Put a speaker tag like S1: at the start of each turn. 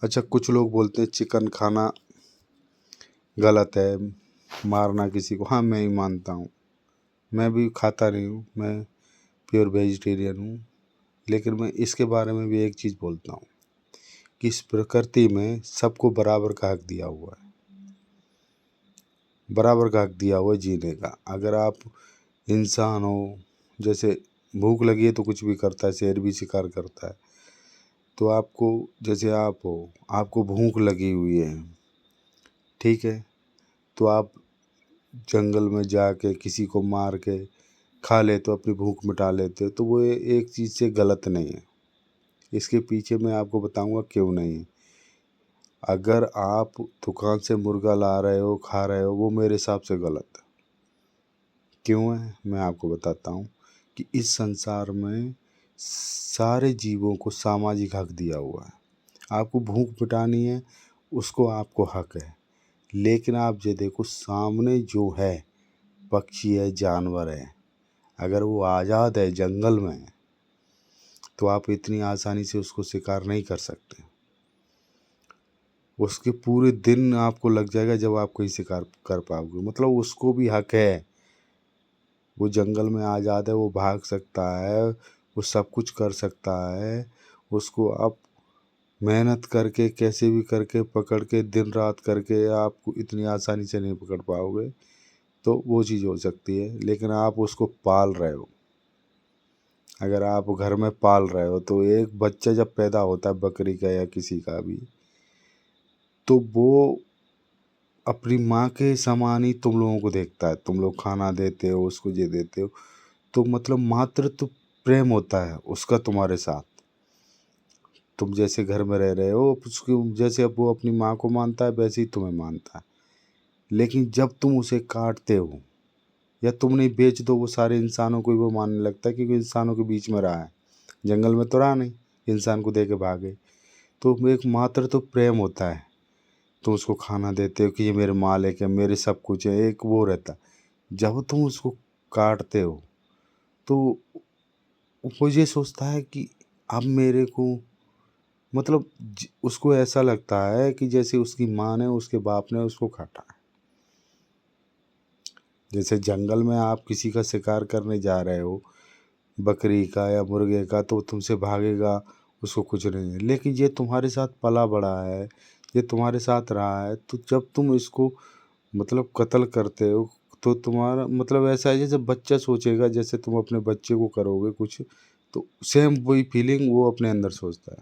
S1: अच्छा, कुछ लोग बोलते हैं चिकन खाना गलत है, मारना किसी को। हाँ, मैं ही मानता हूँ, मैं भी खाता नहीं हूँ, मैं प्योर वेजिटेरियन हूँ। लेकिन मैं इसके बारे में भी एक चीज़ बोलता हूँ कि इस प्रकृति में सबको बराबर का हक दिया हुआ है, बराबर का हक दिया हुआ है जीने का। अगर आप इंसान हो, जैसे भूख लगी है तो कुछ भी करता है, शेर भी शिकार करता है। तो आपको, जैसे आप हो, आपको भूख लगी हुई है, ठीक है, तो आप जंगल में जाके किसी को मार के खा लेते हो, अपनी भूख मिटा लेते हो, तो वो एक चीज़ से गलत नहीं है। इसके पीछे मैं आपको बताऊंगा क्यों नहीं है। अगर आप दुकान से मुर्गा ला रहे हो, खा रहे हो, वो मेरे हिसाब से गलत है। क्यों है, मैं आपको बताता हूँ कि इस संसार में सारे जीवों को सामाजिक हक दिया हुआ है। आपको भूख मिटानी है, उसको आपको हक है। लेकिन आप ये देखो, सामने जो है पक्षी है, जानवर है, अगर वो आज़ाद है, जंगल में है, तो आप इतनी आसानी से उसको शिकार नहीं कर सकते। उसके पूरे दिन आपको लग जाएगा जब आप कोई शिकार कर पाओगे। मतलब उसको भी हक है, वो जंगल में आज़ाद है, वो भाग सकता है, वो सब कुछ कर सकता है। उसको आप मेहनत करके, कैसे भी करके पकड़ के, दिन रात करके, आप इतनी आसानी से नहीं पकड़ पाओगे। तो वो चीज़ हो सकती है। लेकिन आप उसको पाल रहे हो, अगर आप घर में पाल रहे हो, तो एक बच्चा जब पैदा होता है, बकरी का या किसी का भी, तो वो अपनी माँ के समान ही तुम लोगों को देखता है। तुम लोग खाना देते हो उसको, ये देते हो, तो मतलब मातृत्व प्रेम होता है उसका तुम्हारे साथ। तुम जैसे घर में रह रहे हो, उसकी जैसे अब वो अपनी माँ को मानता है, वैसे ही तुम्हें मानता है। लेकिन जब तुम उसे काटते हो या तुम नहीं बेच दो, वो सारे इंसानों को ही वो मानने लगता है, क्योंकि इंसानों के बीच में रहा है, जंगल में तो रहा नहीं, इंसान को दे के भागे। तो एक मातृत्व प्रेम होता है। तुम उसको खाना देते हो कि ये मेरे मालिक है, मेरे सब कुछ है, एक वो रहता है। जब तुम उसको काटते हो, तो वो ये सोचता है कि अब मेरे को, मतलब उसको ऐसा लगता है कि जैसे उसकी माँ ने, उसके बाप ने उसको काटा है। जैसे जंगल में आप किसी का शिकार करने जा रहे हो, बकरी का या मुर्गे का, तो तुमसे भागेगा, उसको कुछ नहीं है। लेकिन ये तुम्हारे साथ पला बड़ा है, ये तुम्हारे साथ रहा है, तो जब तुम इसको मतलब कत्ल करते हो, तो तुम्हारा मतलब ऐसा है जैसे बच्चा सोचेगा, जैसे तुम अपने बच्चे को करोगे कुछ, तो सेम वही फीलिंग वो अपने अंदर सोचता है।